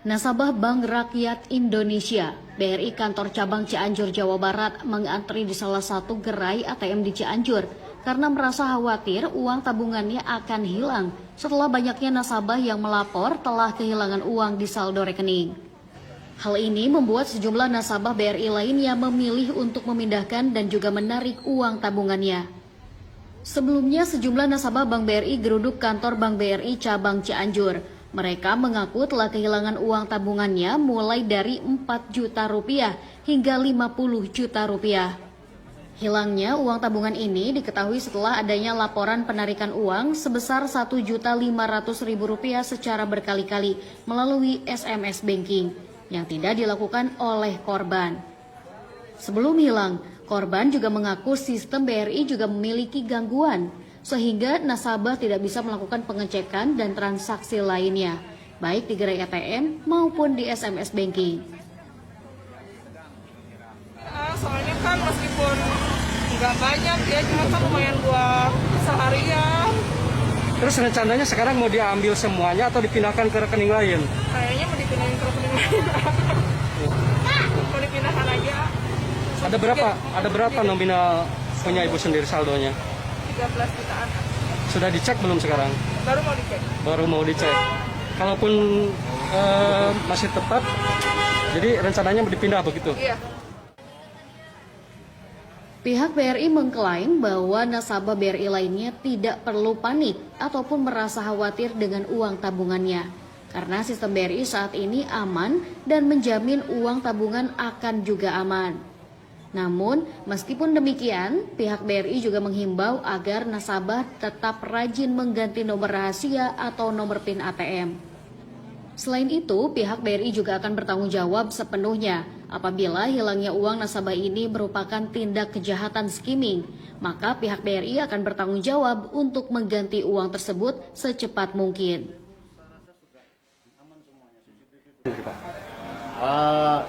Nasabah Bank Rakyat Indonesia, BRI Kantor Cabang Cianjur, Jawa Barat mengantri di salah satu gerai ATM di Cianjur karena merasa khawatir uang tabungannya akan hilang setelah banyaknya nasabah yang melapor telah kehilangan uang di saldo rekening. Hal ini membuat sejumlah nasabah BRI lainnya memilih untuk memindahkan dan juga menarik uang tabungannya. Sebelumnya sejumlah nasabah Bank BRI geruduk kantor Bank BRI Cabang Cianjur. Mereka mengaku telah kehilangan uang tabungannya mulai dari 4 juta rupiah hingga 50 juta rupiah. Hilangnya uang tabungan ini diketahui setelah adanya laporan penarikan uang sebesar Rp1.500.000 secara berkali-kali melalui SMS banking yang tidak dilakukan oleh korban. Sebelum hilang, korban juga mengaku sistem BRI juga memiliki gangguan, sehingga nasabah tidak bisa melakukan pengecekan dan transaksi lainnya, baik di gerai ATM maupun di SMS banking. Soalnya kan meskipun nggak banyak ya, cuma kan lumayan buat seharian. Terus rencananya sekarang mau diambil semuanya atau dipindahkan ke rekening lain? Kayaknya mau dipindahin ke rekening lain. Mau dipindahkan aja. Ada berapa nominal punya ibu sendiri saldonya? 13 jutaan. Sudah dicek belum sekarang? Baru mau dicek. Kalaupun masih tepat, jadi rencananya dipindah begitu? Iya. Pihak BRI mengklaim bahwa nasabah BRI lainnya tidak perlu panik ataupun merasa khawatir dengan uang tabungannya, karena sistem BRI saat ini aman dan menjamin uang tabungan akan juga aman. Namun, meskipun demikian, pihak BRI juga menghimbau agar nasabah tetap rajin mengganti nomor rahasia atau nomor PIN ATM. Selain itu, pihak BRI juga akan bertanggung jawab sepenuhnya apabila hilangnya uang nasabah ini merupakan tindak kejahatan skimming, maka pihak BRI akan bertanggung jawab untuk mengganti uang tersebut secepat mungkin.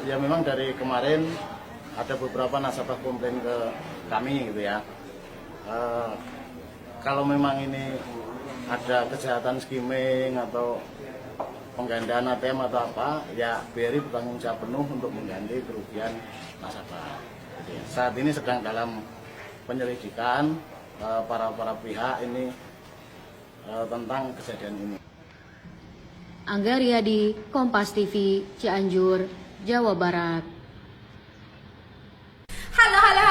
Ya memang dari kemarin ada beberapa nasabah komplain ke kami gitu ya. Kalau memang ini ada kejahatan skimming atau penggandaan ATM atau apa, ya BRI bertanggung jawab penuh untuk mengganti kerugian nasabah. Jadi, saat ini sedang dalam penyelidikan para pihak ini tentang kejadian ini. Angga Riyadi, Kompas TV, Cianjur, Jawa Barat.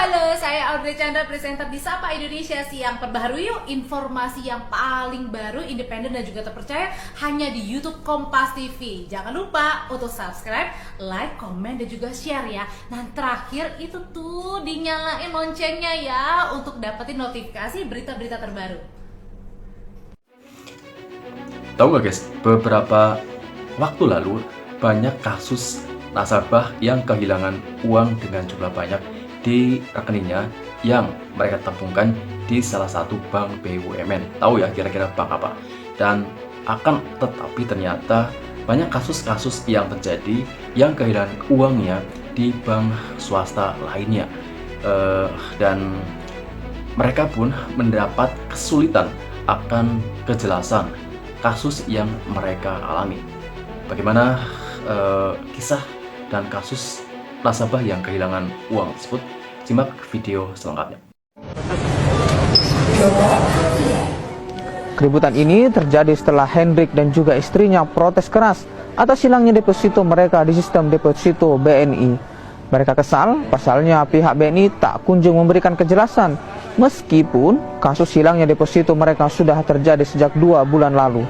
Halo, saya Audrey Chandra, presenter di Sapa Indonesia Siang. Perbaharui yuk informasi yang paling baru, independen dan juga terpercaya hanya di YouTube Kompas TV. Jangan lupa untuk subscribe, like, komen, dan juga share ya. Nah terakhir itu tuh dinyalain loncengnya ya untuk dapetin notifikasi berita-berita terbaru. Tahu nggak guys, beberapa waktu lalu banyak kasus nasabah yang kehilangan uang dengan jumlah banyak di rekeningnya yang mereka tabungkan di salah satu bank BUMN. Tahu ya kira-kira bank apa? Dan tetapi ternyata banyak kasus-kasus yang terjadi yang kehilangan uangnya di bank swasta lainnya, dan mereka pun mendapat kesulitan akan kejelasan kasus yang mereka alami. Bagaimana kisah dan kasus nasabah yang kehilangan uang tersebut? Simak video selengkapnya. Keributan ini terjadi setelah Hendrik dan juga istrinya protes keras atas hilangnya deposito mereka di sistem deposito BNI. Mereka kesal, pasalnya pihak BNI tak kunjung memberikan kejelasan, meskipun kasus hilangnya deposito mereka sudah terjadi sejak 2 bulan lalu.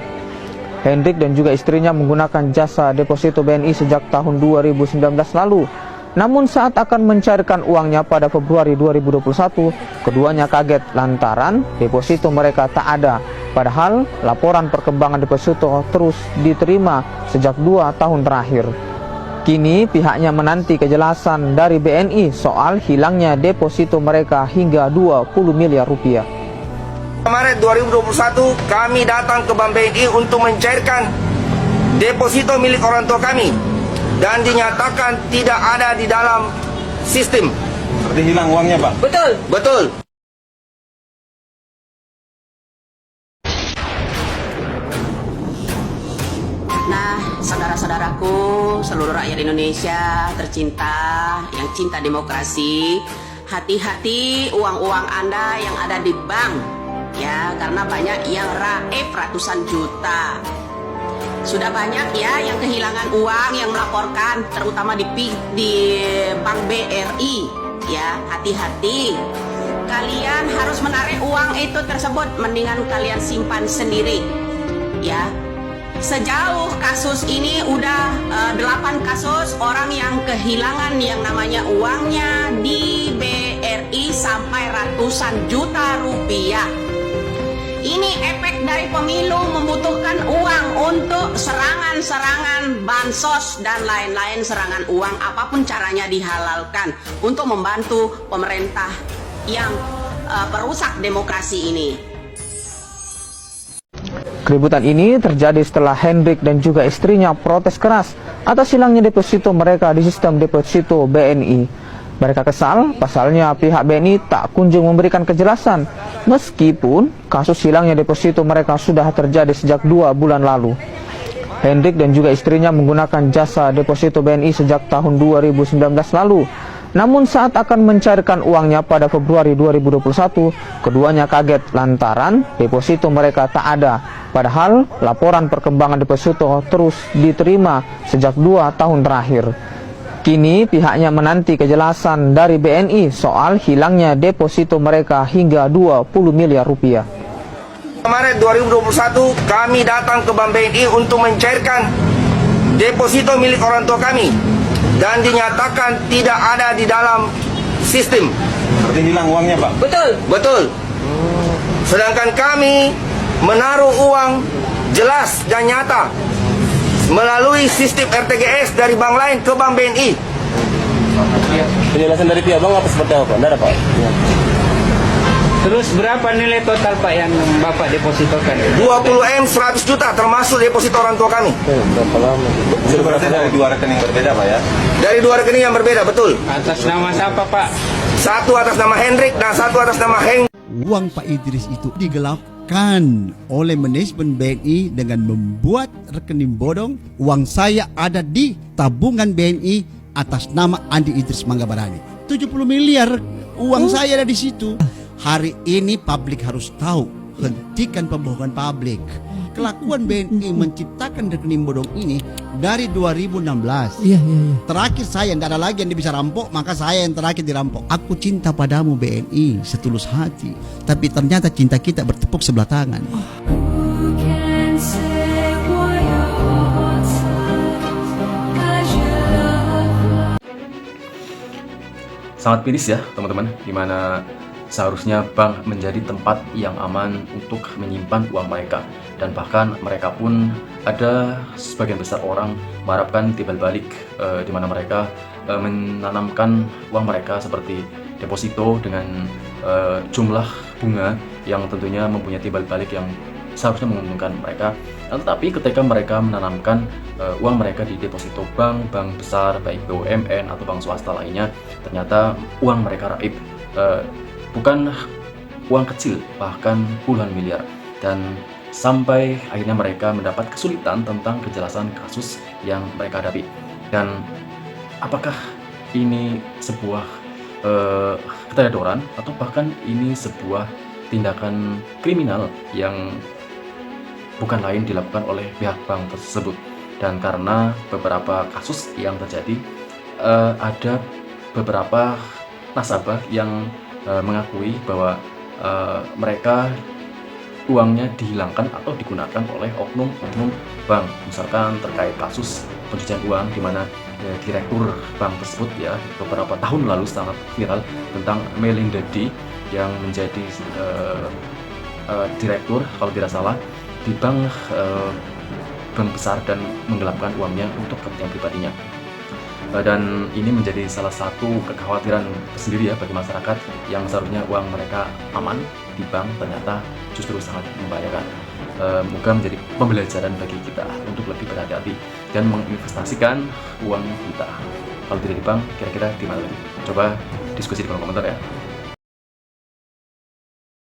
Hendrik dan juga istrinya menggunakan jasa deposito BNI sejak tahun 2019 lalu. Namun saat akan mencairkan uangnya pada Februari 2021, keduanya kaget lantaran deposito mereka tak ada. Padahal laporan perkembangan deposito terus diterima sejak 2 tahun terakhir. Kini pihaknya menanti kejelasan dari BNI soal hilangnya deposito mereka hingga 20 miliar rupiah. Maret 2021 kami datang ke Bank BNI untuk mencairkan deposito milik orang tua kami dan dinyatakan tidak ada di dalam sistem. Berarti hilang uangnya, Pak? Betul. Nah, saudara-saudaraku, seluruh rakyat Indonesia tercinta yang cinta demokrasi, hati-hati uang-uang Anda yang ada di bank, ya, karena banyak yang raib ratusan juta. Sudah banyak ya yang kehilangan uang, yang melaporkan, terutama di Bank BRI, ya, hati-hati. Kalian harus menarik uang itu tersebut, mendingan kalian simpan sendiri, ya. Sejauh kasus ini udah 8 kasus orang yang kehilangan yang namanya uangnya di BRI sampai ratusan juta rupiah. Ini efek dari pemilu membutuhkan uang untuk serangan-serangan bansos dan lain-lain, serangan uang apapun caranya dihalalkan untuk membantu pemerintah yang perusak demokrasi ini. Keributan ini terjadi setelah Hendrik dan juga istrinya protes keras atas hilangnya deposito mereka di sistem deposito BNI. Mereka kesal, pasalnya pihak BNI tak kunjung memberikan kejelasan, meskipun kasus hilangnya deposito mereka sudah terjadi sejak 2 bulan lalu. Hendrik dan juga istrinya menggunakan jasa deposito BNI sejak tahun 2019 lalu. Namun saat akan mencairkan uangnya pada Februari 2021, keduanya kaget lantaran deposito mereka tak ada. Padahal laporan perkembangan deposito terus diterima sejak 2 tahun terakhir. Kini pihaknya menanti kejelasan dari BNI soal hilangnya deposito mereka hingga 20 miliar rupiah. Maret 2021 kami datang ke Bank BNI untuk mencairkan deposito milik orang tua kami dan dinyatakan tidak ada di dalam sistem. Berarti hilang uangnya, Pak? Betul. Sedangkan kami menaruh uang jelas dan nyata melalui sistem RTGS dari bank lain ke Bank BNI. Penjelasan dari pihak bank apa seperti apa? Tidak ada, Pak? Terus berapa nilai total Pak yang Bapak depositokan? 20M 100 juta termasuk deposito orang tua kami. Berapa lama? Itu berarti dari 2 rekening berbeda, Pak, ya? Dari 2 rekening yang berbeda, betul. Atas nama siapa Pak? Satu atas nama Hendrik dan satu atas nama Heng. Uang Pak Idris itu digelapkan oleh manajemen BNI dengan membuat rekening bodong. Uang saya ada di tabungan BNI atas nama Andi Idris Manggabarani. 70 miliar uang saya ada di situ. Hari ini publik harus tahu, hentikan pembohongan publik. Kelakuan BNI menciptakan rekening bodong ini dari 2016. Terakhir saya, tidak ada lagi yang bisa rampok, maka saya yang terakhir dirampok. Aku cinta padamu BNI setulus hati, tapi ternyata cinta kita bertepuk sebelah tangan. Sangat miris ya teman-teman, dimana seharusnya bank menjadi tempat yang aman untuk menyimpan uang mereka, dan bahkan mereka pun ada sebagian besar orang mengharapkan timbal balik di mana mereka menanamkan uang mereka seperti deposito dengan jumlah bunga yang tentunya mempunyai timbal balik yang seharusnya menguntungkan mereka. Tetapi ketika mereka menanamkan uang mereka di deposito bank besar, baik BUMN atau bank swasta lainnya, ternyata uang mereka raib. Bukan uang kecil, bahkan puluhan miliar. Dan sampai akhirnya mereka mendapat kesulitan tentang kejelasan kasus yang mereka hadapi. Dan apakah ini sebuah keteledoran atau bahkan ini sebuah tindakan kriminal yang bukan lain dilakukan oleh pihak bank tersebut. Dan karena beberapa kasus yang terjadi, ada beberapa nasabah yang mengakui bahwa mereka uangnya dihilangkan atau digunakan oleh oknum-oknum bank, misalkan terkait kasus pencucian uang di mana direktur bank tersebut ya beberapa tahun lalu sangat viral tentang Melinda D yang menjadi direktur kalau tidak salah di bank besar dan menggelapkan uangnya untuk kepentingan pribadinya. Dan ini menjadi salah satu kekhawatiran tersendiri ya bagi masyarakat yang seharusnya uang mereka aman di bank ternyata justru sangat membahayakan. Moga menjadi pembelajaran bagi kita untuk lebih berhati-hati dan menginvestasikan uang kita. Kalau tidak di bank, kira-kira di mana lagi? Coba diskusi di kolom komentar ya.